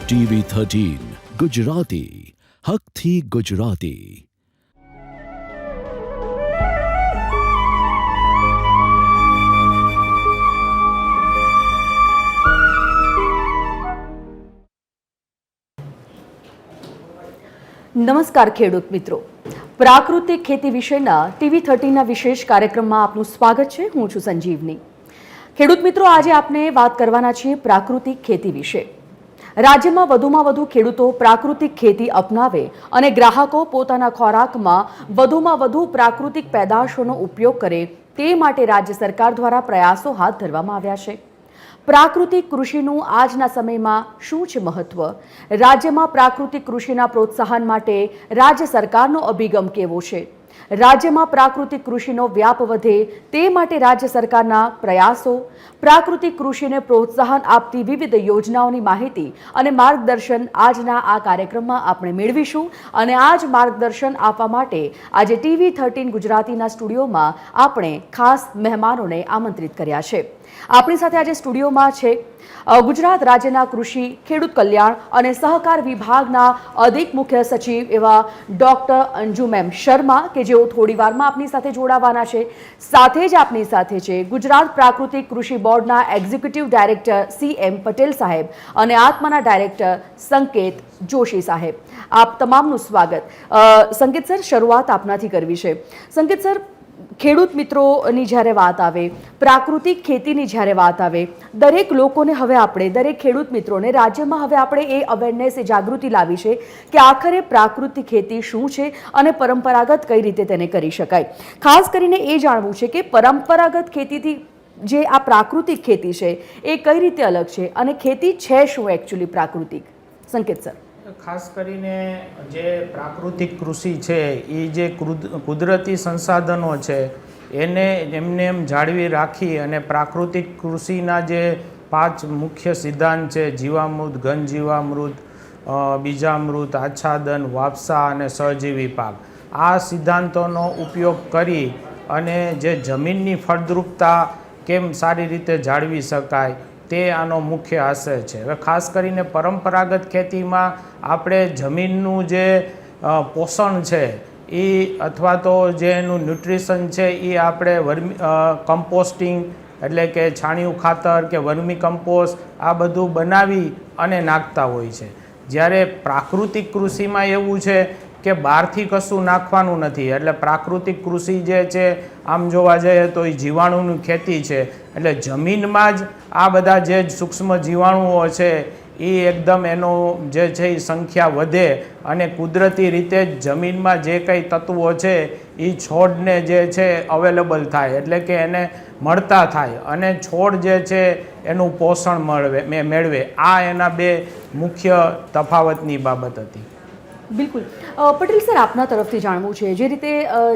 TV13 Gujarati હકથી Gujarati. નમસ્કાર ખેડૂત મિત્રો, પ્રાકૃતિક ખેતી વિશેના TV13ના વિશેષ કાર્યક્રમમાં આપનું સ્વાગત છે। હું છું સંજીવની। ખેડૂત મિત્રો, આજે આપણે વાત કરવાના છીએ પ્રાકૃતિક ખેતી વિશે। રાજ્યમાં વધુમાં વધુ ખેડૂતો પ્રાકૃતિક ખેતી અપનાવે અને ગ્રાહકો પોતાના ખોરાકમાં વધુમાં વધુ પ્રાકૃતિક પેદાશોનો ઉપયોગ કરે તે માટે રાજ્ય સરકાર દ્વારા પ્રયાસો હાથ ધરવામાં આવ્યા છે। પ્રાકૃતિક કૃષિનું આજના સમયમાં શું છે મહત્વ? રાજ્યમાં પ્રાકૃતિક કૃષિના પ્રોત્સાહન માટે રાજ્ય સરકારનો અભિગમ કેવો છે? રાજ્યમાં પ્રાકૃતિક કૃષિનો વ્યાપ વધે તે માટે રાજ્ય સરકારના પ્રયાસો, પ્રાકૃતિક કૃષિને પ્રોત્સાહન આપતી વિવિધ યોજનાઓની માહિતી અને માર્ગદર્શન આજના આ કાર્યક્રમમાં આપણે મેળવીશું। અને આ જ માર્ગદર્શન આપવા માટે આજે TV13 ગુજરાતીના સ્ટુડિયોમાં આપણે ખાસ મહેમાનોને આમંત્રિત કર્યા છે। આપણી સાથે આજે સ્ટુડિયોમાં છે ગુજરાત રાજ્યના કૃષિ, ખેડૂત કલ્યાણ અને સહકાર વિભાગના અધિક મુખ્ય સચિવ એવા ડોક્ટર અંજુ મેમ શર્મા કે જેઓ થોડી વારમાં આપણી સાથે જોડાવાના છે। સાથે જ આપણી સાથે છે ગુજરાત પ્રાકૃતિક કૃષિ બોર્ડના એક્ઝિક્યુટિવ ડાયરેક્ટર CM પટેલ સાહેબ અને આત્માના ડાયરેક્ટર સંકેત જોશી સાહેબ। આપ તમામનું સ્વાગત। સંકેત સર, શરૂઆત આપનાથી કરવી છે। સંકેત સર, ખેડૂત મિત્રોની જ્યારે વાત આવે, પ્રાકૃતિક ખેતીની જ્યારે વાત આવે, દરેક લોકોને હવે આપણે, દરેક ખેડૂત મિત્રોને રાજ્યમાં હવે આપણે એ અવેરનેસ, એ જાગૃતિ લાવી છે કે આખરે પ્રાકૃતિક ખેતી શું છે અને પરંપરાગત કઈ રીતે તેને કરી શકાય। ખાસ કરીને એ જાણવું છે કે પરંપરાગત ખેતીથી જે આ પ્રાકૃતિક ખેતી છે એ કઈ રીતે અલગ છે અને ખેતી છે શું એકચ્યુઅલી પ્રાકૃતિક? સંકેત સર। ખાસ કરીને જે પ્રાકૃતિક કૃષિ છે એ જે કુદરતી સંસાધનો છે એને એમને એમ જાળવી રાખી અને પ્રાકૃતિક કૃષિના જે 5 મુખ્ય સિદ્ધાંત છે, જીવામૃત, ઘન જીવામૃત, બીજામૃત, આચ્છાદન, વાપસા અને સહજીવી પાક, આ સિદ્ધાંતોનો ઉપયોગ કરી અને જે જમીનની ફળદ્રુપતા કેમ સારી રીતે જાળવી શકાય તે આનો મુખ્ય આશય છે। હવે ખાસ કરીને પરંપરાગત ખેતીમાં આપણે જમીનનું જે પોષણ છે એ અથવા તો જે એનું ન્યુટ્રિશન છે એ આપણે કમ્પોસ્ટિંગ એટલે કે છાણિયું ખાતર કે વર્મી કમ્પોસ્ટ આ બધું બનાવી અને નાખતા હોય છે। જ્યારે પ્રાકૃતિક કૃષિમાં એવું છે કે બહારથી કશું નાખવાનું નથી। એટલે પ્રાકૃતિક કૃષિ જે છે આમ જોવા જઈએ તો એ જીવાણુની ખેતી છે। એટલે જમીનમાં જ આ બધા જે સૂક્ષ્મ જીવાણુઓ છે એ એકદમ એનો જે છે એ સંખ્યા વધે અને કુદરતી રીતે જ જમીનમાં જે કંઈ તત્વો છે એ છોડને જે છે અવેલેબલ થાય, એટલે કે એને મળતા થાય અને છોડ જે છે એનું પોષણ મેળવે। આ એના 2 મુખ્ય તફાવતની બાબત હતી। બિલકુલ। પટેલ સર, આપના તરફથી જાણવું છે, જે રીતે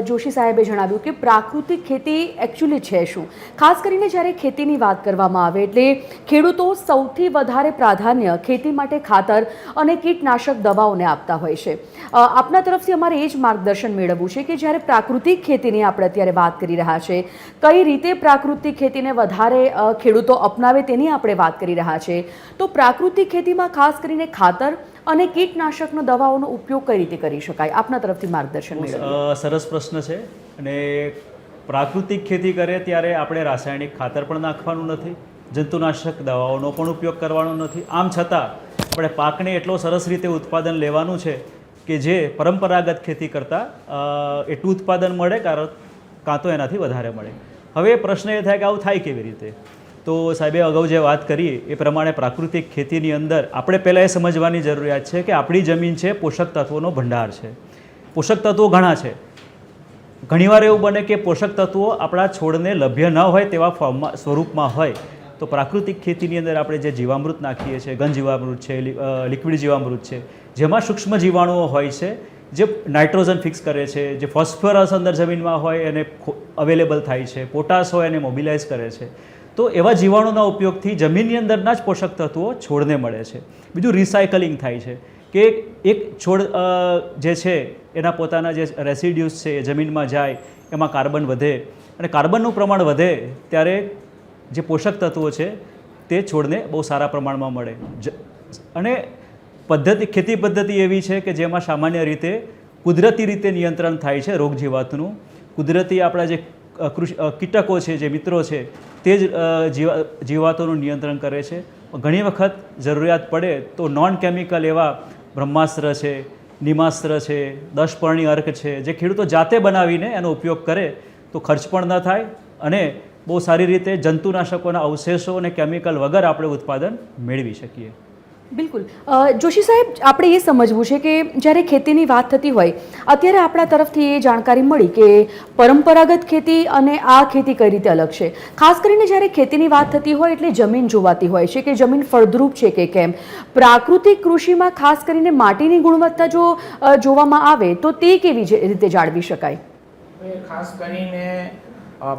જોશી સાહેબે જણાવ્યું કે પ્રાકૃતિક ખેતી એકચ્યુઅલી છે શું? ખાસ કરીને જ્યારે ખેતીની વાત કરવામાં આવે એટલે ખેડૂતો સૌથી વધારે પ્રાધાન્ય ખેતી માટે ખાતર અને કીટનાશક દવાઓને આપતા હોય છે। આપના તરફથી અમારે એ જ માર્ગદર્શન મેળવવું છે કે જ્યારે પ્રાકૃતિક ખેતીની આપણે અત્યારે વાત કરી રહ્યા છે, કઈ રીતે પ્રાકૃતિક ખેતીને વધારે ખેડૂતો અપનાવે તેની આપણે વાત કરી રહ્યા છે, તો પ્રાકૃતિક ખેતીમાં ખાસ કરીને ખાતર અને કીટનાશકનો દવાઓનો ઉપયોગ કઈ રીતે કરી શકાય? આપના તરફથી માર્ગદર્શન મેળવો। સરસ પ્રશ્ન છે। અને પ્રાકૃતિક ખેતી કરે ત્યારે આપણે રાસાયણિક ખાતર પણ નાખવાનું નથી, જંતુનાશક દવાઓનો પણ ઉપયોગ કરવાનો નથી। આમ છતાં આપણે પાકને એટલો સરસ રીતે ઉત્પાદન લેવાનું છે કે જે પરંપરાગત ખેતી કરતાં એટલું ઉત્પાદન મળે કાં તો એનાથી વધારે મળે। હવે પ્રશ્ન એ થાય કે આવું થાય કેવી રીતે? તો સાહેબે અગાઉ જે વાત કરી એ પ્રમાણે પ્રાકૃતિક ખેતીની અંદર આપણે પહેલાં એ સમજવાની જરૂરિયાત છે કે આપણી જમીન છે પોષક તત્વોનો ભંડાર છે। પોષક તત્વો ઘણા છે। ઘણીવાર એવું બને કે પોષક તત્વો આપણા છોડને લભ્ય ન હોય તેવા સ્વરૂપમાં હોય તો પ્રાકૃતિક ખેતીની અંદર આપણે જે જીવામૃત નાખીએ છીએ, ઘન જીવામૃત છે, લિક્વિડ જીવામૃત છે, જેમાં સૂક્ષ્મ જીવાણુઓ હોય છે જે નાઇટ્રોજન ફિક્સ કરે છે, જે ફોસ્ફરસ અંદર જમીનમાં હોય એને અવેલેબલ થાય છે, પોટાશ હોય એને મોબિલાઇઝ કરે છે। તો એવા જીવાણુના ઉપયોગથી જમીનની અંદરના જ પોષક તત્વો છોડને મળે છે। બીજું રિસાયકલિંગ થાય છે કે એક છોડ જે છે એના પોતાના જે રેસિડ્યુઝ છે એ જમીનમાં જાય, એમાં કાર્બન વધે અને કાર્બનનું પ્રમાણ વધે ત્યારે જે પોષક તત્વો છે તે છોડને બહુ સારા પ્રમાણમાં મળે। અને ખેતી પદ્ધતિ એવી છે કે જેમાં સામાન્ય રીતે કુદરતી રીતે નિયંત્રણ થાય છે રોગ જીવાતનું. કુદરતી આપણા જે કીટકો છે, જે મિત્રો છે, તે જ જીવાતોનું નિયંત્રણ કરે છે. ઘણી વખત જરૂરિયાત પડે તો નોન કેમિકલ એવા બ્રહ્માસ્ત્ર છે, નિમાસ્ત્ર છે, 10 પર્ણી અર્ક છે, જે ખેડૂતો જાતે બનાવીને એનો ઉપયોગ કરે તો ખર્ચ પણ ન થાય અને બહુ સારી રીતે જંતુનાશકોના અવશેષો અને કેમિકલ વગર આપણે ઉત્પાદન મેળવી શકીએ. બિલકુલ. જોશી સાહેબ, આપણે એ સમજવું છે કે જ્યારે ખેતીની વાત થતી હોય, અત્યારે આપણા તરફથી એ જાણકારી મળી કે પરંપરાગત ખેતી અને આ ખેતી કઈ રીતે અલગ છે. ખાસ કરીને જ્યારે ખેતીની વાત થતી હોય એટલે જમીન જોવાતી હોય છે કે જમીન ફળદ્રુપ છે કે કેમ. પ્રાકૃતિક કૃષિમાં ખાસ કરીને માટીની ગુણવત્તા જો જોવામાં આવે તો તે કેવી રીતે જાળવી શકાય? ખાસ કરીને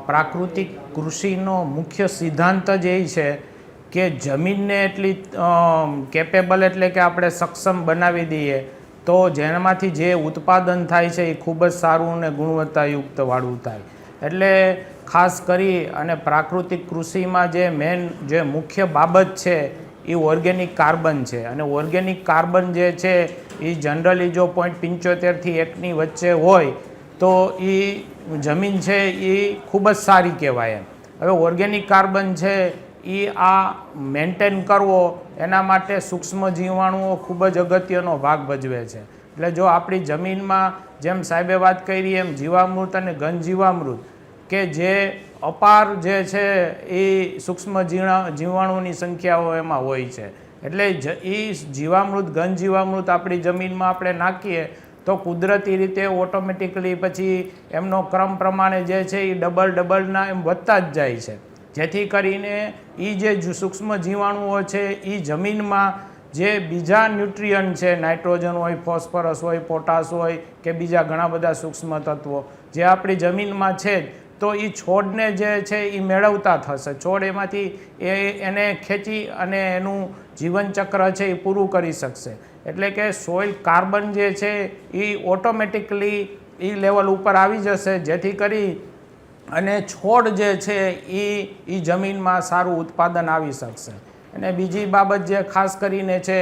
પ્રાકૃતિક કૃષિનો મુખ્ય સિદ્ધાંત જ એ છે કે જમીનને એટલી કેપેબલ એટલે કે આપણે સક્ષમ બનાવી દઈએ તો જેનામાંથી જે ઉત્પાદન થાય છે એ ખૂબ જ સારું અને ગુણવત્તાયુક્ત વાળું થાય. એટલે ખાસ કરી અને પ્રાકૃતિક કૃષિમાં જે મુખ્ય બાબત છે એ ઓર્ગેનિક કાર્બન છે. અને ઓર્ગેનિક કાર્બન જે છે એ જનરલી જો 0.75 થી 1ની વચ્ચે હોય તો એ જમીન છે એ ખૂબ જ સારી કહેવાય એમ. હવે ઓર્ગેનિક કાર્બન છે એ આ મેન્ટેન કરવો એના માટે સૂક્ષ્મ જીવાણુઓ ખૂબ જ અગત્યનો ભાગ ભજવે છે. એટલે જો આપણી જમીનમાં જેમ સાહેબે વાત કરી એમ જીવામૃત અને ઘન જીવામૃત કે જે અપાર જે છે એ સૂક્ષ્મ જીવાણુની સંખ્યાઓ એમાં હોય છે. એટલે એ જીવામૃત ઘન જીવામૃત આપણી જમીનમાં આપણે નાખીએ તો કુદરતી રીતે ઓટોમેટિકલી પછી એમનો ક્રમ પ્રમાણે જે છે એ ડબલના એમ વધતા જ જાય છે. જેથી કરીને એ જે સૂક્ષ્મ જીવાણુઓ છે એ જમીનમાં જે બીજા ન્યુટ્રિયન્ટ છે, નાઇટ્રોજન હોય, ફોસ્ફરસ હોય, પોટાશ હોય કે બીજા ઘણા બધા સૂક્ષ્મ તત્વો જે આપણી જમીનમાં છે તો એ છોડને જે છે એ મેળવતા થશે. છોડ એમાંથી એને ખેંચી અને એનું જીવનચક્ર છે એ પૂરું કરી શકશે. એટલે કે સોઇલ કાર્બન જે છે એ ઓટોમેટિકલી એ લેવલ ઉપર આવી જશે જેથી કરી અને છોડ જે છે એ જમીનમાં સારું ઉત્પાદન આવી શકશે. અને બીજી બાબત જે ખાસ કરીને છે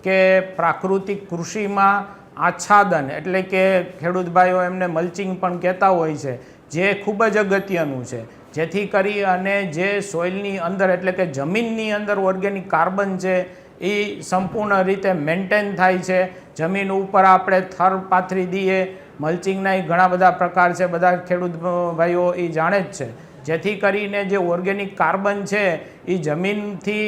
કે પ્રાકૃતિક કૃષિમાં આચ્છાદન એટલે કે ખેડૂત ભાઈઓ એમને મલ્ચિંગ પણ કહેતા હોય છે, જે ખૂબ જ અગત્યનું છે. જેથી કરી અને જે સોઇલની અંદર એટલે કે જમીનની અંદર ઓર્ગેનિક કાર્બન છે એ સંપૂર્ણ રીતે મેન્ટેન થાય છે. જમીન ઉપર આપણે થર પાથરી દઈએ, મલ્ચિંગના ઘણા બધા પ્રકાર છે, બધા ખેડૂત ભાઈઓ એ જાણે જ છે. જેથી કરીને જે ઓર્ગેનિક કાર્બન છે એ જમીનથી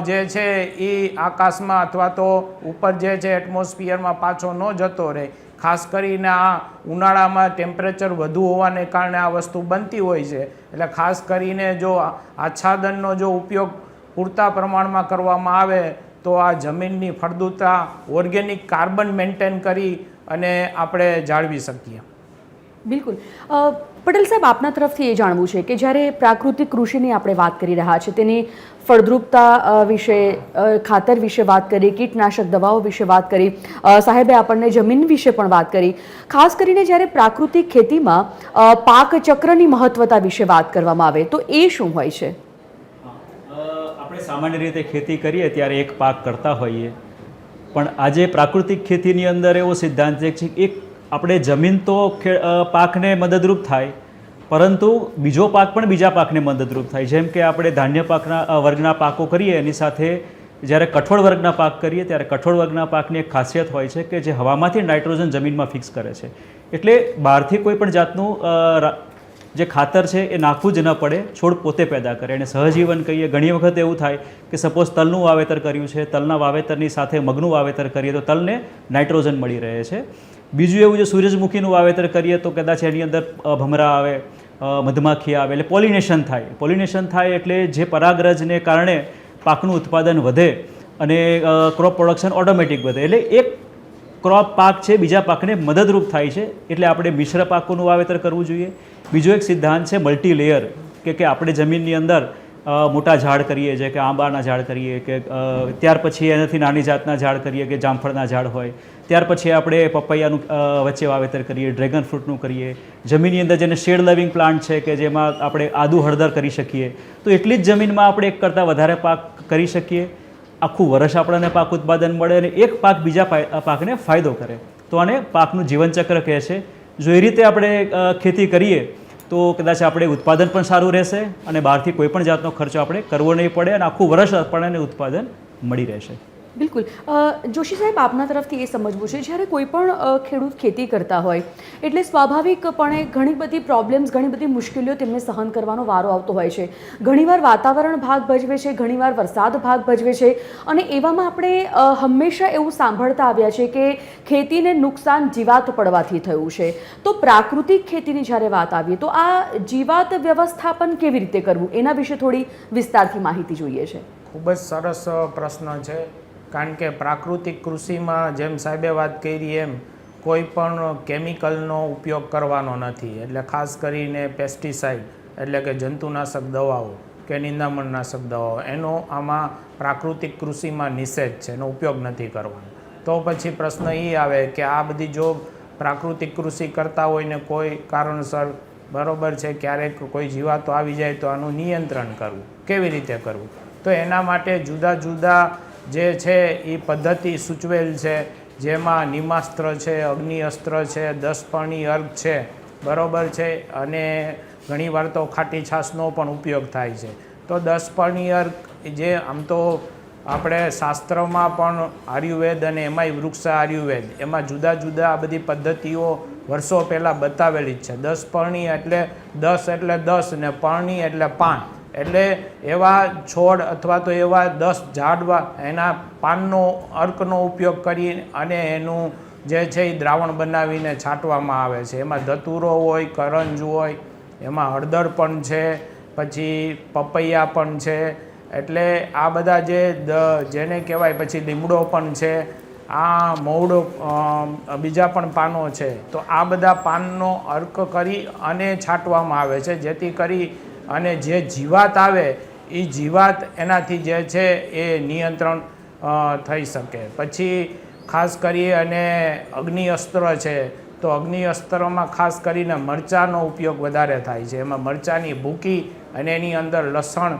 જે છે એ આકાશમાં અથવા તો ઉપર જે છે એટમોસ્ફિયરમાં પાછો ન જતો રહે. ખાસ કરીને આ ઉનાળામાં ટેમ્પરેચર વધુ હોવાને કારણે આ વસ્તુ બનતી હોય છે. એટલે ખાસ કરીને જો આચ્છાદનનો જો ઉપયોગ પૂરતા પ્રમાણમાં કરવામાં આવે તો આ જમીનની ફળદ્રુપતા ઓર્ગેનિક કાર્બન મેન્ટેન કરી અને આપણે જાળવી શકીએ. બિલકુલ. પટેલ સાહેબ, આપના તરફથી એ જાણવું છે કે જ્યારે પ્રાકૃતિક કૃષિની આપણે વાત કરી રહ્યા છીએ, તેની ફળદ્રુપતા વિશે, ખાતર વિશે વાત કરી, કીટનાશક દવાઓ વિશે વાત કરી, સાહેબે આપણને જમીન વિશે પણ વાત કરી. ખાસ કરીને જ્યારે પ્રાકૃતિક ખેતીમાં પાક ચક્રની મહત્વતા વિશે વાત કરવામાં આવે તો એ શું હોય છે? આપણે સામાન્ય રીતે ખેતી કરીએ ત્યારે એક પાક કરતા હોઈએ, પણ આજે પ્રાકૃતિક ખેતીની અંદર એવો સિદ્ધાંત છે કે એક આપણે જમીન તો પાકને મદદરૂપ થાય, પરંતુ બીજો પાક પણ બીજા પાકને મદદરૂપ થાય. જેમ કે આપણે ધાન્ય પાકના વર્ગના પાકો કરીએ એની સાથે જ્યારે કઠોળ વર્ગના પાક કરીએ ત્યારે કઠોળ વર્ગના પાકની એક ખાસિયત હોય છે કે જે હવામાંથી નાઇટ્રોજન જમીનમાં ફિક્સ કરે છે. એટલે બહારથી કોઈ પણ જાતનું જે ખાતર છે એ નાખવું જ ન પડે, છોડ પોતે પેદા કરે. અને સહજીવન કહીએ, ઘણી વખત એવું થાય કે સપોઝ તલનું વાવેતર કર્યું છે, તલના વાવેતરની સાથે મગનું વાવેતર કરીએ તો તલને નાઇટ્રોજન મળી રહે છે. બીજું એવું જે સૂરજમુખીનું વાવેતર કરીએ તો કદાચ એની અંદર ભમરા આવે, મધમાખી આવે, એટલે પોલિનેશન થાય. પોલિનેશન થાય એટલે જે પરાગરજને કારણે પાકનું ઉત્પાદન વધે અને ક્રોપ પ્રોડક્શન ઓટોમેટિક વધે. એટલે એક ક્રોપ પાક છે બીજા પાકને મદદરૂપ થાય છે. એટલે આપણે મિશ્ર પાકોનું વાવેતર કરવું જોઈએ. બીજો એક સિદ્ધાંત છે મલ્ટી લેયર, કે આપણે જમીનની અંદર મોટા ઝાડ કરીએ છીએ કે આંબાના ઝાડ કરીએ કે ત્યાર પછી એનાથી નાની જાતના ઝાડ કરીએ કે જામફળના ઝાડ હોય, ત્યાર પછી આપણે પપૈયાનું વચ્ચે વાવેતર કરીએ, ડ્રેગન ફ્રૂટનું કરીએ. જમીનની અંદર જેને શેડ લવિંગ પ્લાન્ટ છે કે જેમાં આપણે આદુ હળદર કરી શકીએ, તો એટલી જ જમીનમાં આપણે એક કરતાં વધારે પાક કરી શકીએ. આખું વર્ષ આપણને પાક ઉત્પાદન મળે અને એક પાક બીજા પાકને ફાયદો કરે. તો આને પાકનું જીવનચક્ર કહે છે. જો એ રીતે આપણે ખેતી કરીએ તો કદાચ આપણે ઉત્પાદન પણ સારું રહેશે અને બહારથી કોઈ પણ જાતનો ખર્ચો આપણે કરવો નહીં પડે અને આખું વર્ષ આપણને ઉત્પાદન મળી રહેશે. બિલકુલ. જોશી સાહેબ, આપના તરફથી એ સમજવું છે, જ્યારે કોઈ પણ ખેડૂત ખેતી કરતા હોય એટલે સ્વાભાવિકપણે ઘણી બધી પ્રોબ્લેમ્સ, ઘણી બધી મુશ્કેલીઓ તેમને સહન કરવાનો વારો આવતો હોય છે. ઘણીવાર વાતાવરણ ભાગ ભજવે છે, ઘણીવાર વરસાદ ભાગ ભજવે છે અને એવામાં આપણે હંમેશા એવું સાંભળતા આવ્યા છે કે ખેતીને નુકસાન જીવાત પડવાથી થયું છે. તો પ્રાકૃતિક ખેતીની જ્યારે વાત આવીએ તો આ જીવાત વ્યવસ્થાપન કેવી રીતે કરવું, એના વિશે થોડી વિસ્તારથી માહિતી જોઈએ છે. ખૂબ જ સરસ પ્રશ્ન છે, કારણ કે પ્રાકૃતિક કૃષિમાં જેમ સાહેબે વાત કરી એમ કોઈ પણ કેમિકલનો ઉપયોગ કરવાનો નથી. એટલે ખાસ કરીને પેસ્ટિસાઇડ એટલે કે જંતુનાશક દવાઓ કે નિંદામણનાશક દવાઓ એનો આમાં પ્રાકૃતિક કૃષિમાં નિષેધ છે, એનો ઉપયોગ નથી કરવાનો. તો પછી પ્રશ્ન એ આવે કે આ બધી જો પ્રાકૃતિક કૃષિ કરતા હોય ને કોઈ કારણસર બરાબર છે ક્યારેક કોઈ જીવાતો આવી જાય તો આનું નિયંત્રણ કરવું કેવી રીતે કરવું, તો એના માટે જુદા જુદા જે છે એ પદ્ધતિ સૂચવેલ છે, જેમાં નિમાસ્ત્ર છે, અગ્નિ અસ્ત્ર છે, 10 પાણી અર્ક છે, બરાબર છે, અને ઘણીવાર તો ખાટી છાશનો પણ ઉપયોગ થાય છે. તો 10 પાણી અર્ક જે આમ તો આપણે શાસ્ત્રમાં પણ આયુર્વેદ અને એમાંય વૃક્ષ આયુર્વેદ એમાં જુદા જુદા આ બધી પદ્ધતિઓ વર્ષો પહેલાં બતાવેલી જ છે. 10 પાણી એટલે 10 એટલે 10 ને પાણી એટલે પાન, એટલે એવા છોડ અથવા તો એવા 10 ઝાડવા એના પાનનો અર્કનો ઉપયોગ કરી અને એનું જે છે એ દ્રાવણ બનાવીને છાંટવામાં આવે છે. એમાં ધતુરો હોય, કરંજ હોય, એમાં હળદર પણ છે, પછી પપૈયા પણ છે. એટલે આ બધા જેને કહેવાય, પછી લીમડો પણ છે, આ મવડો, બીજા પણ પાનો છે. તો આ બધા પાનનો અર્ક કરી અને છાંટવામાં આવે છે, જેથી કરી અને જે જીવાત આવે એ જીવાત એનાથી જે છે એ નિયંત્રણ થઈ શકે. પછી ખાસ કરી અને અગ્નિ અસ્ત્ર છે, તો અગ્નિ અસ્ત્રમાં ખાસ કરીને મરચાંનો ઉપયોગ વધારે થાય છે. એમાં મરચાંની ભૂકી અને એની અંદર લસણ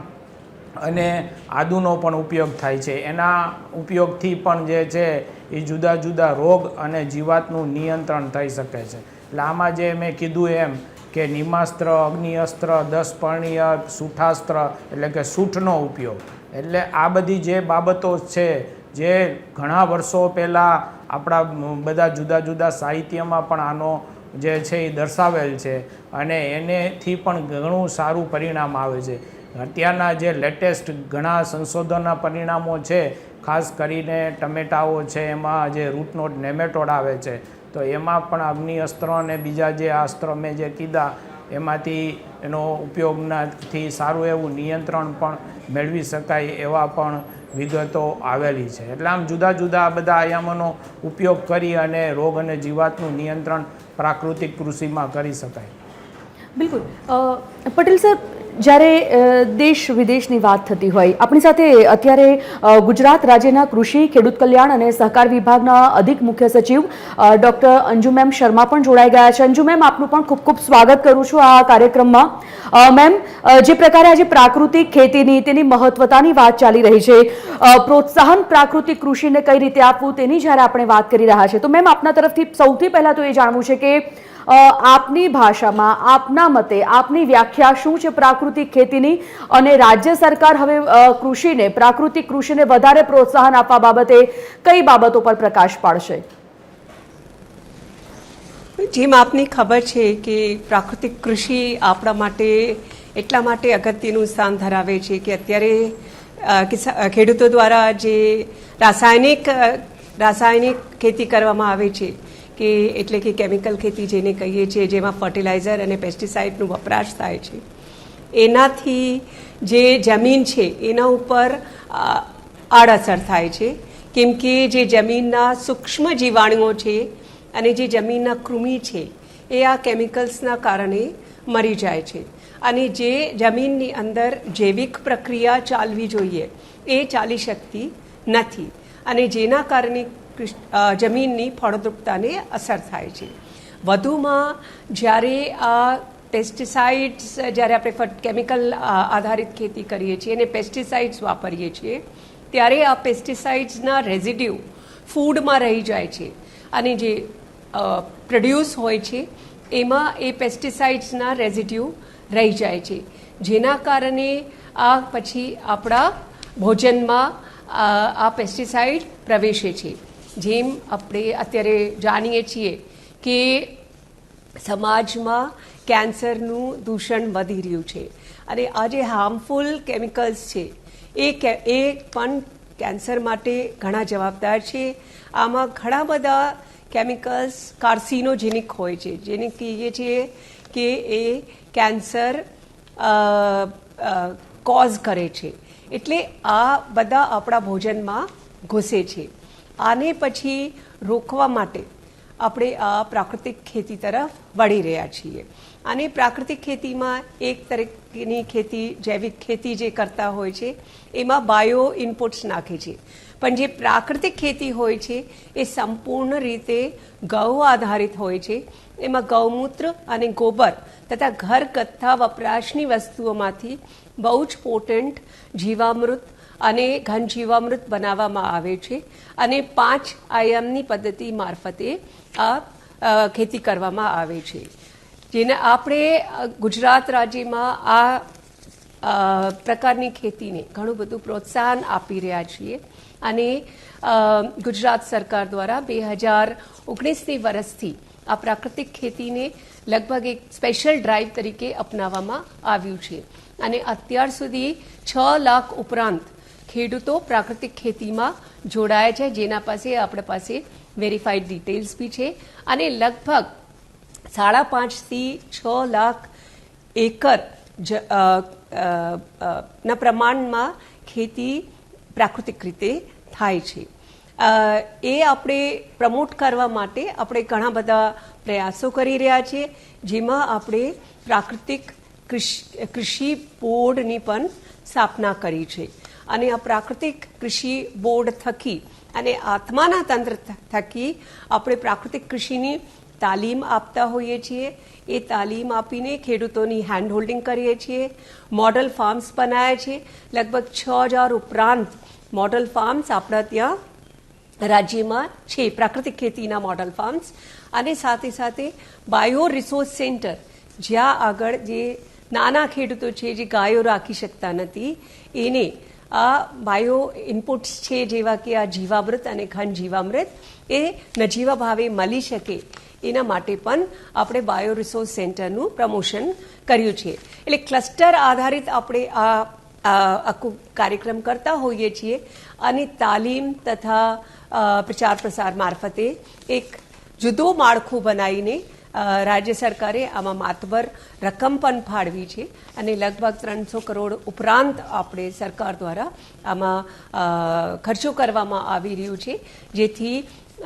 અને આદુનો પણ ઉપયોગ થાય છે. એના ઉપયોગથી પણ જે છે એ જુદા જુદા રોગ અને જીવાતનું નિયંત્રણ થઈ શકે છે. એટલે આમાં જે મેં કીધું એમ કે નિમાસ્ત્ર, અગ્નિ અસ્ત્ર, 10 પાણી અર્ક, સૂઠાસ્ત્ર એટલે કે સૂઠનો ઉપયોગ, એટલે આ બધી જે બાબતો છે જે ઘણા વર્ષો પહેલાં આપણા બધા જુદા જુદા સાહિત્યમાં પણ આનો જે છે એ દર્શાવેલ છે અને એનેથી પણ ઘણું સારું પરિણામ આવે છે. અત્યારના જે લેટેસ્ટ ઘણા સંશોધનના પરિણામો છે, ખાસ કરીને ટમેટાઓ છે એમાં જે રૂટનોટ નેમેટોડ આવે છે, તો એમાં પણ અગ્નિ અસ્ત્ર અને બીજા જે અસ્ત્ર મેં જે કીધા એમાંથી એનો ઉપયોગનાથી સારું એવું નિયંત્રણ પણ મેળવી શકાય એવા પણ વિગતો આવેલી છે. એટલે આમ જુદા જુદા બધા આયામોનો ઉપયોગ કરી અને રોગ અને જીવાતનું નિયંત્રણ પ્રાકૃતિક કૃષિમાં કરી શકાય. બિલકુલ. પટેલ સર, જ્યારે દેશ વિદેશની વાત થતી હોય, આપણી સાથે અત્યારે ગુજરાત રાજ્યના કૃષિ, ખેડૂત કલ્યાણ અને સહકાર વિભાગના અધિક મુખ્ય સચિવ ડૉક્ટર અંજુ મેમ શર્મા પણ જોડાઈ ગયા છે. અંજુ મેમ, આપનું પણ ખૂબ ખૂબ સ્વાગત કરું છું આ કાર્યક્રમમાં. મેમ, જે પ્રકારે આજે પ્રાકૃતિક ખેતીની તેની મહત્વતાની વાત ચાલી રહી છે, પ્રોત્સાહન પ્રાકૃતિક કૃષિને કઈ રીતે આપવું તેની જ્યારે આપણે વાત કરી રહ્યા છે, તો મેમ આપના તરફથી સૌથી પહેલાં તો એ જાણવું છે કે આપની ભાષામાં, આપના મતે, આપની વ્યાખ્યા શું છે પ્રાકૃતિક ખેતીની, અને રાજ્ય સરકાર હવે કૃષિને, પ્રાકૃતિક કૃષિને વધારે પ્રોત્સાહન આપવા બાબતે કઈ બાબતો પર પ્રકાશ પાડશે? જેમ આપને ખબર છે કે પ્રાકૃતિક કૃષિ આપણા માટે એટલા માટે અગત્યનું સ્થાન ધરાવે છે કે અત્યારે ખેડૂતો દ્વારા જે રાસાયણિક ખેતી કરવામાં આવે છે, કે એટલે કે કેમિકલ ખેતી જેને કહીએ છીએ, જેમાં ફર્ટિલાઇઝર અને પેસ્ટિસાઇડનો વપરાશ થાય છે, એનાથી જે જમીન છે એના ઉપર આડઅસર થાય છે. કેમ કે જે જમીનના સૂક્ષ્મ જીવાણુઓ છે અને જે જમીનના કૃમિ છે એ આ કેમિકલ્સના કારણે મરી જાય છે, અને જે જમીનની અંદર જૈવિક પ્રક્રિયા ચાલવી જોઈએ એ ચાલી શકતી નથી, અને જેના કારણે જમીનની ફળદ્રુપતાને અસર થાય છે. વધુમાં જ્યારે આ પેસ્ટિસાઇડ્સ, જ્યારે આપણે કેમિકલ આધારિત ખેતી કરીએ છીએ અને પેસ્ટિસાઇડ્સ વાપરીએ છીએ, ત્યારે આ પેસ્ટિસાઇડ્સના રેઝિડ્યુ ફૂડમાં રહી જાય છે અને જે પ્રોડ્યુસ હોય છે એમાં એ પેસ્ટિસાઇડ્સના રેઝિડ્યુ રહી જાય છે, જેના કારણે આ પછી આપણા ભોજનમાં આ પેસ્ટિસાઇડ પ્રવેશે છે. જેમ આપણે અત્યારે જાણીએ છીએ કે સમાજમાં કેન્સરનું દૂષણ વધી રહ્યું છે અને આ જે હાર્મફુલ કેમિકલ્સ છે એ પણ કેન્સર માટે ઘણા જવાબદાર છે. આમાં ઘણા બધા કેમિકલ્સ કાર્સિનોજેનિક હોય છે, જેને કહીએ છીએ કે એ કેન્સર કોઝ કરે છે. એટલે આ બધા આપણા ભોજનમાં ઘૂસે છે. આને પછી રોકવા માટે આપણે આ પ્રાકૃતિક ખેતી તરફ વળી રહ્યા છીએ. અને પ્રાકૃતિક ખેતીમાં એક તરીકેની ખેતી, જૈવિક ખેતી જે કરતા હોય છે એમાં બાયો ઇનપુટ્સ નાખે છે, પણ જે પ્રાકૃતિક ખેતી હોય છે એ સંપૂર્ણ રીતે ગૌ આધારિત હોય છે. એમાં ગૌમૂત્ર અને ગોબર તથા ઘરગથ્થા વપરાશની વસ્તુઓમાંથી બહુ જ પોટેન્ટ જીવામૃત અને ઘન જીવામૃત બનાવવામાં આવે છે અને 5 આયામની પદ્ધતિ મારફતે આ ખેતી કરવામાં આવે છે. જેને આપણે ગુજરાત રાજ્યમાં આ પ્રકારની ખેતીને ઘણું બધું પ્રોત્સાહન આપી રહ્યા છીએ અને ગુજરાત સરકાર દ્વારા 2019ની વર્ષથી આ પ્રાકૃતિક ખેતીને લગભગ એક સ્પેશિયલ ડ્રાઈવ તરીકે અપનાવવામાં આવ્યું છે અને અત્યાર સુધી 6 લાખ ઉપરાંત ખેડૂતો પ્રાકૃતિક ખેતીમાં જોડાયા છે, જેના પાસે આપણા પાસે વેરીફાઈડ ડિટેલ્સ બી છે અને લગભગ 5.5 થી 6 લાખ એકર ના પ્રમાણમાં ખેતી પ્રાકૃતિક રીતે થાય છે. એ આપણે પ્રમોટ કરવા માટે આપણે ઘણા બધા પ્રયાસો કરી રહ્યા છીએ, જેમાં આપણે પ્રાકૃતિક કૃષિ બોર્ડની પણ સ્થાપના કરી છે અને આ પ્રાકૃતિક કૃષિ બોર્ડ થકી અને આત્માના તંત્ર થકી આપણે પ્રાકૃતિક કૃષિની તાલીમ આપતા હોઈએ છીએ. એ તાલીમ આપીને ખેડૂતોની હેન્ડ હોલ્ડિંગ કરીએ છીએ. મોડલ ફાર્મ્સ બનાવ્યા છે, લગભગ 6000 ઉપરાંત મોડલ ફાર્મ્સ આપણા ત્યાં રાજ્યમાં છે, પ્રાકૃતિક ખેતીના મોડલ ફાર્મ્સ. અને સાથે સાથે બાયો રિસોર્સ સેન્ટર, જ્યાં આગળ જે નાના ખેડૂતો છે જે ગાયો રાખી શકતા નથી એને આ બાયો ઇનપુટ્સ છે જેવા કે આ જીવામૃત અને ઘન જીવામૃત એ નજીવા ભાવે મળી શકે એના માટે પણ આપણે બાયો રિસોર્સ સેન્ટરનું પ્રમોશન કર્યું છે. એટલે ક્લસ્ટર આધારિત આપણે આ આખું કાર્યક્રમ કરતા હોઈએ છીએ અને તાલીમ તથા પ્રચાર પ્રસાર મારફતે એક જુદું માળખું બનાવીને રાજ્ય સરકારે આમાં માતબર રકમ પણ ફાળવી છે અને લગભગ 300 કરોડ ઉપરાંત આપણે સરકાર દ્વારા આમાં ખર્ચો કરવામાં આવી રહ્યું છે, જેથી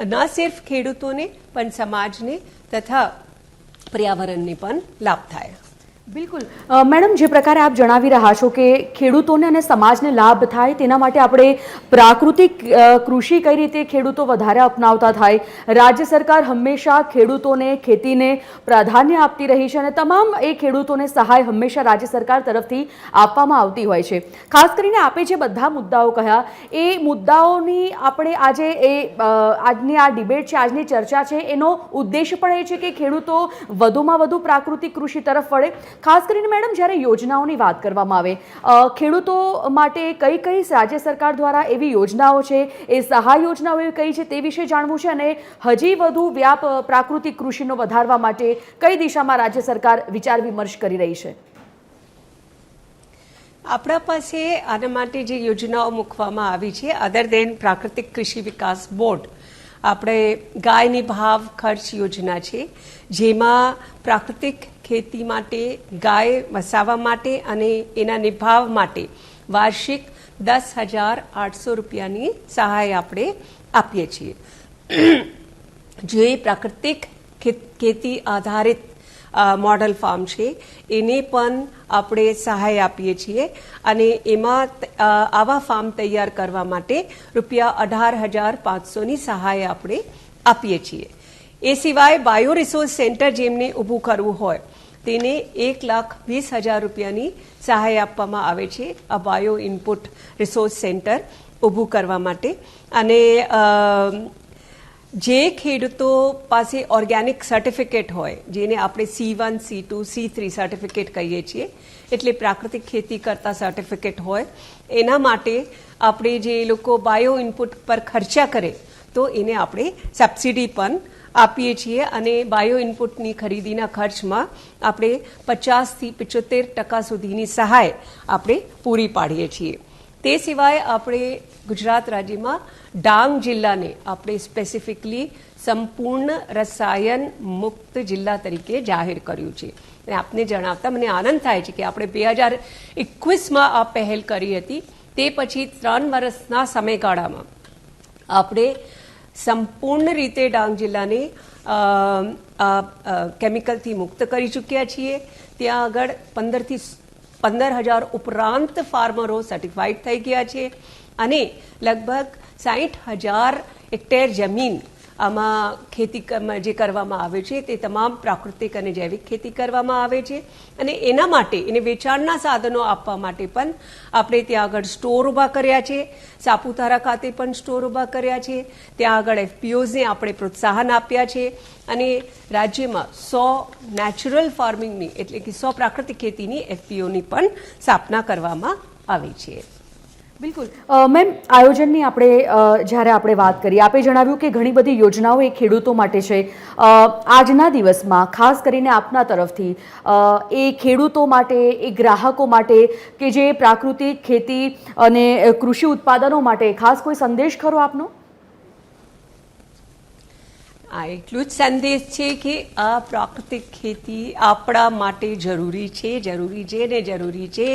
ન સિર્ફ ખેડૂતોને પણ સમાજને તથા પર્યાવરણને પણ લાભ થાય. બિલકુલ મેડમ, જે પ્રકારે આપ જણાવી રહ્યા છો કે ખેડૂતોને અને સમાજને લાભ થાય તેના માટે આપણે પ્રાકૃતિક કૃષિ કઈ રીતે ખેડૂતો વધારે અપનાવતા થાય, રાજ્ય સરકાર હંમેશા ખેડૂતોને, ખેતીને પ્રાધાન્ય આપતી રહી છે અને તમામ એ ખેડૂતોને સહાય હંમેશા રાજ્ય સરકાર તરફથી આપવામાં આવતી હોય છે. ખાસ કરીને આપે જે બધા મુદ્દાઓ કહ્યા એ મુદ્દાઓની આપણે આજની આ ડિબેટ છે, આજની ચર્ચા છે, એનો ઉદ્દેશ પણ એ છે કે ખેડૂતો વધુમાં વધુ પ્રાકૃતિક કૃષિ તરફ વળે. ખાસ કરીને મેડમ, જ્યારે યોજનાઓની વાત કરવામાં આવે, ખેડૂતો માટે કઈ કઈ રાજ્ય સરકાર દ્વારા એવી યોજનાઓ છે, એ સહાય યોજનાઓ એવી કઈ છે તે વિશે જાણવું છે અને હજી વધુ વ્યાપ પ્રાકૃતિક કૃષિનો વધારવા માટે કઈ દિશામાં રાજ્ય સરકાર વિચાર વિમર્શ કરી રહી છે? આપણા પાસે આના માટે જે યોજનાઓ મૂકવામાં આવી છે, અધર દેન પ્રાકૃતિક કૃષિ વિકાસ બોર્ડ, આપણે ગાયની ભાવ ખર્ચ યોજના છે, જેમાં પ્રાકૃતિક ખેતી માટે ગાય વસાવવા માટે અને એના નિભાવ માટે વાર્ષિક 10,800 રૂપિયાની સહાય આપણે આપીએ છીએ. જે પ્રાકૃતિક ખેતી આધારિત મોડલ ફાર્મ છે એને પણ આપણે સહાય આપીએ છીએ અને એમાં આવા ફાર્મ તૈયાર કરવા માટે રૂપિયા 18,500ની સહાય આપણે આપીએ છીએ. એ સિવાય બાયો રિસોર્સ સેન્ટર જેમને ઊભું કરવું હોય તેને 1,20,000 રૂપિયાની સહાય આપવામાં આવે છે. આ બાયો ઇનપુટ રિસોર્સ સેન્ટર ઊભું કરવા માટે. અને જે ખેડૂતો પાસે ઓર્ગેનિક સર્ટિફિકેટ હોય, જેને આપણે C1, C2, C3 સર્ટિફિકેટ કહીએ છીએ, એટલે પ્રાકૃતિક ખેતી કરતા સર્ટિફિકેટ હોય, એના માટે આપણે જે લોકો બાયો ઇનપુટ પર ખર્ચા કરે તો એને આપણે સબસિડી પણ આપીએ છીએ. અને બાયો ઇનપુટની ખરીદીના ખર્ચમાં આપણે 50% થી 75% સુધીની સહાય આપણે પૂરી પાડીએ છીએ. તે સિવાય આપણે ગુજરાત રાજ્યમાં ડાંગ જિલ્લાને આપણે સ્પેસિફિકલી સંપૂર્ણ રસાયન મુક્ત જિલ્લા તરીકે જાહેર કર્યું છે. અને આપને જણાવતા મને આનંદ થાય છે કે આપણે 2021માં આ પહેલ કરી હતી. તે પછી 3 વર્ષના સમયગાળામાં આપણે સંપૂર્ણ રીતે ડાંગ જિલ્લાને કેમિકલથી મુક્ત કરી ચૂક્યા છીએ. ત્યાં આગળ 15,000 ઉપરાંત ફાર્મરો સર્ટિફાઈડ થઈ ગયા છે અને લગભગ 60,000 હેક્ટેર જમીન આમાં ખેતી જે કરવામાં આવે છે તે તમામ પ્રાકૃતિક અને જૈવિક ખેતી કરવામાં આવે છે. અને એના માટે એને વેચાણના સાધનો આપવા માટે પણ આપણે ત્યાં આગળ સ્ટોર ઊભા કર્યા છે. સાપુતારા ખાતે પણ સ્ટોર ઊભા કર્યા છે. ત્યાં આગળ FPOઝને આપણે પ્રોત્સાહન આપ્યા છે. અને રાજ્યમાં 100 નેચરલ ફાર્મિંગની એટલે કે 100 પ્રાકૃતિક ખેતીની FPOની પણ સ્થાપના કરવામાં આવી છે. બિલકુલ મેમ, આયોજનની જ્યારે આપણે વાત કરીએ, આપે જણાવ્યું કે ઘણી બધી યોજનાઓ એ ખેડૂતો માટે છે. આજના દિવસમાં ખાસ કરીને આપના તરફથી એ ખેડૂતો માટે, એ ગ્રાહકો માટે કે જે પ્રાકૃતિક ખેતી અને કૃષિ ઉત્પાદનો માટે ખાસ કોઈ સંદેશ ખરો આપનો? આ એટલું જ સંદેશ છે કે આ પ્રાકૃતિક ખેતી આપણા માટે જરૂરી છે ને જરૂરી છે.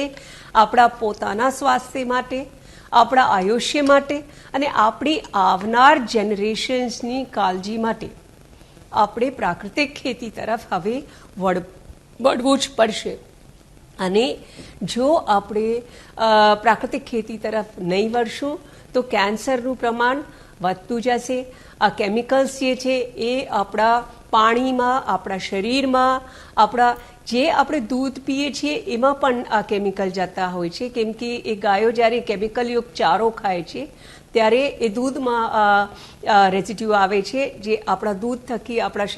આપણા પોતાના સ્વાસ્થ્ય માટે, આપણા આયુષ્ય માટે અને આપણી આવનાર જનરેશન્સની કાળજી માટે આપણે પ્રાકૃતિક ખેતી તરફ હવે વળવું જ પડશે. અને જો આપણે પ્રાકૃતિક ખેતી તરફ નહીં વળશું તો કેન્સરનું પ્રમાણ વધતું જશે. આ કેમિકલ્સ જે છે એ આપણા પાણીમાં, આપણા શરીરમાં, આપણા જે આપણે દૂધ પીએ છીએ એમાં પણ આ કેમિકલ જતા હોય છે. કેમ કે એ ગાયો જ્યારે કેમિકલયુક્ત ચારો ખાય છે ત્યારે એ દૂધમાં રેસિડ્યુ આવે છે જે આપણા દૂધ થકી આપણા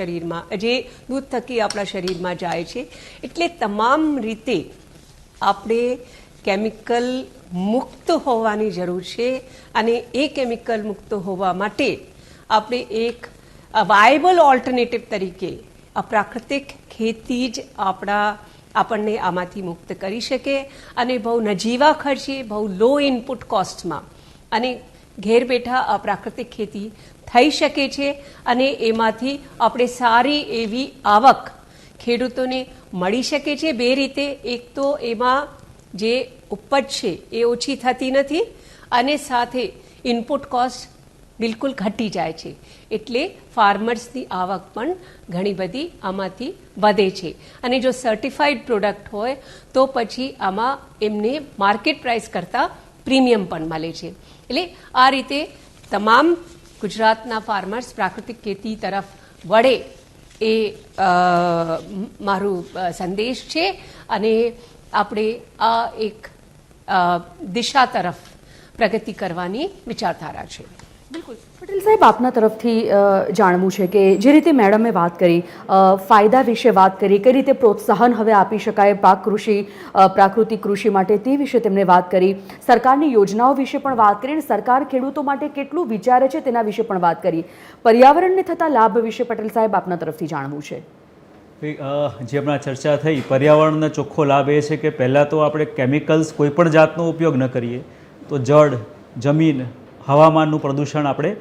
શરીરમાં જાય છે. એટલે તમામ રીતે આપણે કેમિકલ મુક્ત હોવાની જરૂર છે. અને એ કેમિકલ મુક્ત હોવા માટે આપણે એક વાયબલ ઓલ્ટરનેટિવ તરીકે આ પ્રાકૃતિક ખેતી જ આપણને આમાંથી મુક્ત કરી શકે અને બહુ નજીવા ખર્ચે, બહુ લો ઇનપુટ કોસ્ટમાં અને ઘેર બેઠા આ પ્રાકૃતિક ખેતી થઈ શકે છે. અને એમાંથી આપણે સારી એવી આવક ખેડૂતોને મળી શકે છે 2 રીતે. એક તો એમાં જે ઉપજ છે એ ઓછી થતી નથી અને સાથે ઇનપુટ કોસ્ટ બિલકુલ ઘટી જાય છે. એટલે ફાર્મર્સની આવક પણ ઘણી બધી આમાંથી વધે છે. અને જો સર્ટિફાઈડ પ્રોડક્ટ હોય તો પછી આમાં એમને માર્કેટ પ્રાઇસ કરતાં પ્રીમિયમ પણ મળે છે. એટલે આ રીતે તમામ ગુજરાતના ફાર્મર્સ પ્રાકૃતિક ખેતી તરફ વળે એ મારું સંદેશ છે. અને આપણે આ એક દિશા તરફ પ્રગતિ કરવાની વિચારધારા છે. બિલકુલ. પટેલ સાહેબ, આપના તરફથી જાણવું છે કે જે રીતે મેડમે વાત કરી, ફાયદા વિશે વાત કરી, કઈ રીતે પ્રોત્સાહન હવે આપી શકાય પ્રાકૃતિક કૃષિ માટે, તે વિશે તેમણે વાત કરી. સરકારની યોજનાઓ વિશે પણ વાત કરી અને સરકાર ખેડૂતો માટે કેટલું વિચારે છે તેના વિશે પણ વાત કરી. પર્યાવરણને થતા લાભ વિશે પટેલ સાહેબ આપના તરફથી જાણવું છે. જે હમણાં ચર્ચા થઈ, પર્યાવરણનો ચોખ્ખો લાભ એ છે કે પહેલાં તો આપણે કેમિકલ્સ કોઈ પણ જાતનો ઉપયોગ ન કરીએ તો જળ, જમીન, હવામાનનું પ્રદૂષણ આપણે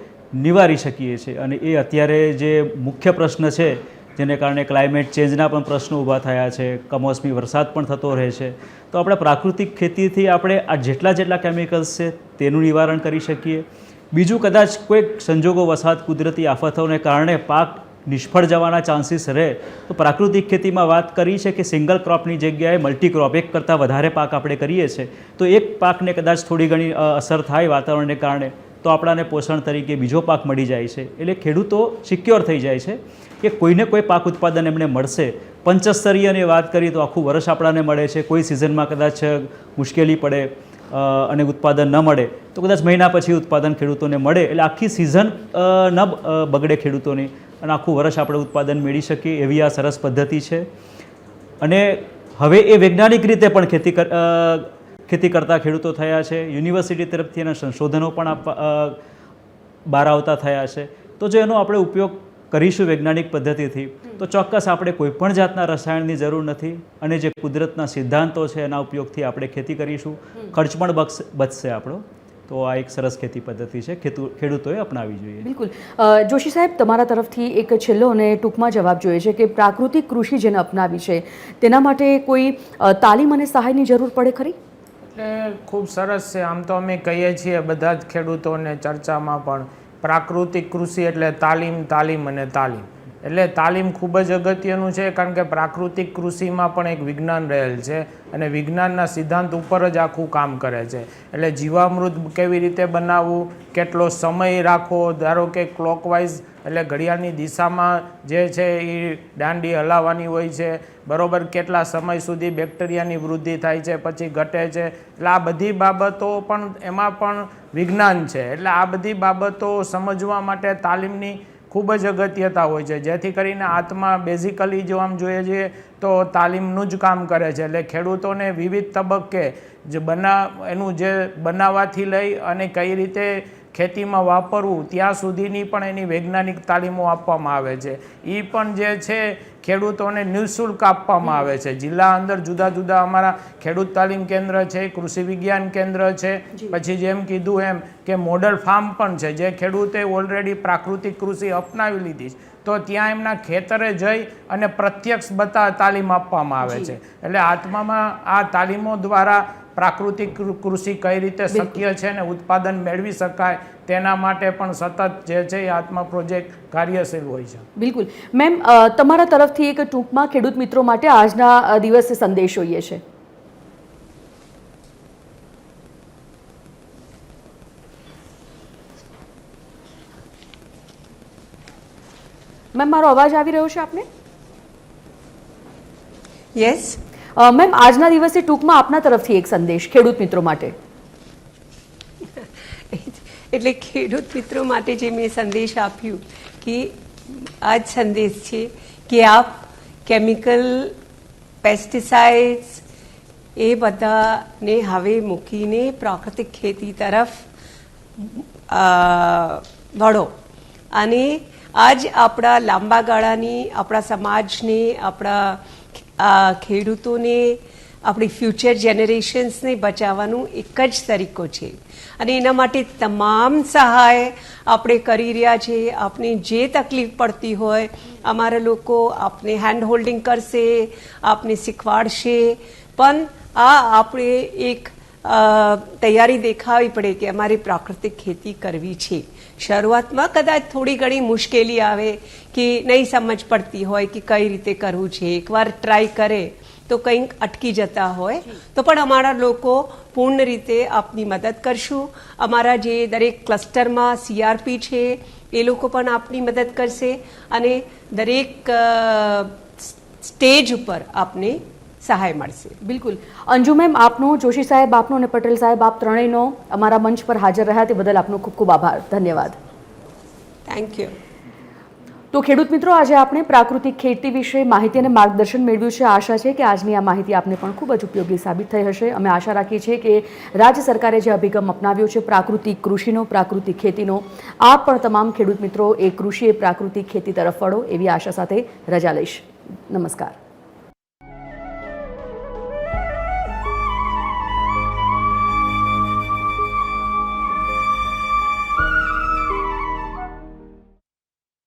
નિવારી શકીએ છીએ. અને એ અત્યારે જે મુખ્ય પ્રશ્ન છે જેને કારણે ક્લાઇમેટ ચેન્જના પણ પ્રશ્નો ઊભા થયા છે, કમોસમી વરસાદ પણ થતો રહે છે, તો આપણે પ્રાકૃતિક ખેતીથી આપણે આ જેટલા કેમિકલ્સ છે તેનું નિવારણ કરી શકીએ. બીજું, કદાચ કોઈક સંજોગો વસાત કુદરતી આફતોને કારણે પાક નિષ્ફળ જવાના ચાન્સીસ રહે તો પ્રાકૃતિક ખેતીમાં વાત કરી છે કે સિંગલ ક્રોપની જગ્યાએ મલ્ટીક્રોપ, એક કરતાં વધારે પાક આપણે કરીએ છીએ તો એક પાકને કદાચ થોડી ઘણી અસર થાય વાતાવરણને કારણે તો આપણાને પોષણ તરીકે બીજો પાક મળી જાય છે. એટલે ખેડૂતો સિક્યોર થઈ જાય છે કે કોઈને કોઈ પાક ઉત્પાદન એમને મળશે. પંચસ્તરીયની વાત કરીએ તો આખું વર્ષ આપણાને મળે છે. કોઈ સિઝનમાં કદાચ મુશ્કેલી પડે અને ઉત્પાદન ન મળે તો કદાચ મહિના પછી ઉત્પાદન ખેડૂતોને મળે એટલે આખી સિઝન ન બગડે ખેડૂતોની અને આખું વર્ષ આપણે ઉત્પાદન મેળવી શકીએ એવી આ સરસ પદ્ધતિ છે. અને હવે એ વૈજ્ઞાનિક રીતે પણ ખેતી કરતા ખેડૂતો થયા છે. યુનિવર્સિટી તરફથી એના સંશોધનો પણ બહાર આવતા થયા છે. તો જો એનો આપણે ઉપયોગ કરીશું વૈજ્ઞાનિક પદ્ધતિથી તો ચોક્કસ આપણે કોઈ પણ જાતના રસાયણની જરૂર નથી અને જે કુદરતના સિદ્ધાંતો છે એના ઉપયોગથી આપણે ખેતી કરીશું. ખર્ચ પણ બચશે આપણો. તો આ એક સરસ ખેતી પદ્ધતિ છે, ખેડૂતોએ અપનાવવી જોઈએ. બિલકુલ. જોશી સાહેબ, તમારા તરફથી એક છેલ્લો અને ટૂંકમાં જવાબ જોઈએ છે કે પ્રાકૃતિક કૃષિ જેને અપનાવી છે તેના માટે કોઈ તાલીમ અને સહાયની જરૂર પડે ખરી? એટલે ખૂબ સરસ છે. આમ તો અમે કહીએ છીએ બધા જ ખેડૂતોને ચર્ચામાં પણ પ્રાકૃતિક કૃષિ એટલે તાલીમ અને તાલીમ. એટલે તાલીમ ખૂબ જ અગત્યનું છે કારણ કે પ્રાકૃતિક કૃષિમાં પણ એક વિજ્ઞાન રહેલ છે અને વિજ્ઞાનના સિદ્ધાંત ઉપર જ આખું કામ કરે છે. એટલે જીવામૃત કેવી રીતે બનાવવું, કેટલો સમય રાખવો, ધારો કે ક્લોકવાઇઝ એટલે ઘડિયાળની દિશામાં જે છે એ દાંડી હલાવવાની હોય છે, બરાબર, કેટલા સમય સુધી બેક્ટેરિયાની વૃદ્ધિ થાય છે પછી ઘટે છે. એટલે આ બધી બાબતો પણ એમાં પણ વિજ્ઞાન છે. એટલે આ બધી બાબતો સમજવા માટે તાલીમની ખૂબ જ અગત્યતા હોય છે, જેથી કરીને આત્મા બેઝિકલી જો આમ જોઈએ છીએ તો તાલીમનું જ કામ કરે છે. એટલે ખેડૂતોને વિવિધ તબક્કે જે એનું જે બનાવવાથી લઈ અને કઈ રીતે ખેતીમાં વાપરવું ત્યાં સુધીની પણ એની વૈજ્ઞાનિક તાલીમો આપવામાં આવે છે. એ પણ જે છે ખેડૂતોને નિઃશુલ્ક આપવામાં આવે છે. જિલ્લા અંદર જુદા જુદા અમારા ખેડૂત તાલીમ કેન્દ્ર છે, કૃષિ વિજ્ઞાન કેન્દ્ર છે, પછી જેમ કીધું એમ કે મોડલ ફાર્મ પણ છે. જે ખેડૂતે ઓલરેડી પ્રાકૃતિક કૃષિ અપનાવી લીધી તો ત્યાં એમના ખેતરે જઈ અને પ્રત્યક્ષ તાલીમ આપવામાં આવે છે. એટલે આત્મામાં આ તાલીમો દ્વારા પ્રાકૃતિક કૃષિ કઈ રીતે શક્ય છે ને ઉત્પાદન મેળવી શકાય તેના માટે પણ સતત જે છે એ આત્મા પ્રોજેક્ટ કાર્યશીલ હોય છે. બિલકુલ. મેમ, તમારા તરફથી એક ટૂંકમાં ખેડૂત મિત્રો માટે આજના દિવસે સંદેશ જોઈએ છે. મેમ, મારો અવાજ આવી રહ્યો છે આપને? યસ મેમ, આજના દિવસે ટૂંકમાં આપના તરફથી એક સંદેશ ખેડૂત મિત્રો માટે. એટલે ખેડૂત મિત્રો માટે જે મેં સંદેશ આપ્યું કે આ જ સંદેશ છે કે આપ કેમિકલ પેસ્ટિસાઇડ્સ એ બધાને હવે મૂકીને પ્રાકૃતિક ખેતી તરફ વળો અને આજ આપણા લાંબા ગાળાની આપણા સમાજને, આપણા ખેડૂતોને, આપણી ફ્યુચર જનરેશન્સને બચાવવાનું એક જ તરીકો છે અને એના માટે તમામ સહાય આપણે કરી રહ્યા છે. આપને જે તકલીફ પડતી હોય અમારા લોકો આપને હેન્ડ હોલ્ડિંગ કરશે, આપને શીખવાડશે, પણ આપણે એક તૈયારી દેખાવી પડે કે અમારે પ્રાકૃતિક ખેતી કરવી છે. શરૂઆતમાં કદાચ થોડી ઘણી મુશ્કેલી આવે કે નહીં સમજ પડતી હોય કે કઈ રીતે કરવું છે, એકવાર ટ્રાય કરે તો કંઈક અટકી જતા હોય તો પણ અમારા લોકો પૂર્ણ રીતે આપની મદદ કરશું. અમારા જે દરેક ક્લસ્ટરમાં CRP છે એ લોકો પણ આપની મદદ કરશે અને દરેક સ્ટેજ ઉપર આપને સહાય મળશે. બિલકુલ. અંજુ મેમ આપનો, જોશી સાહેબ આપનો અને પટેલ સાહેબ આપ ત્રણેયનો અમારા મંચ પર હાજર રહ્યા તે બદલ આપનો ખૂબ ખૂબ આભાર. ધન્યવાદ. Thank you. તો ખેડૂત મિત્રો, આજે આપણે પ્રાકૃતિક ખેતી વિશે માહિતી અને માર્ગદર્શન મેળવ્યું છે. આશા છે કે આજની આ માહિતી આપને પણ ખૂબ જ ઉપયોગી સાબિત થઈ હશે. અમે આશા રાખીએ છીએ કે રાજ્ય સરકારે જે અભિગમ અપનાવ્યો છે પ્રાકૃતિક કૃષિનો, પ્રાકૃતિક ખેતીનો, આપ પણ તમામ ખેડૂત મિત્રો એ કૃષિ એ પ્રાકૃતિક ખેતી તરફ વળો એવી આશા સાથે રજા લઈશ. નમસ્કાર.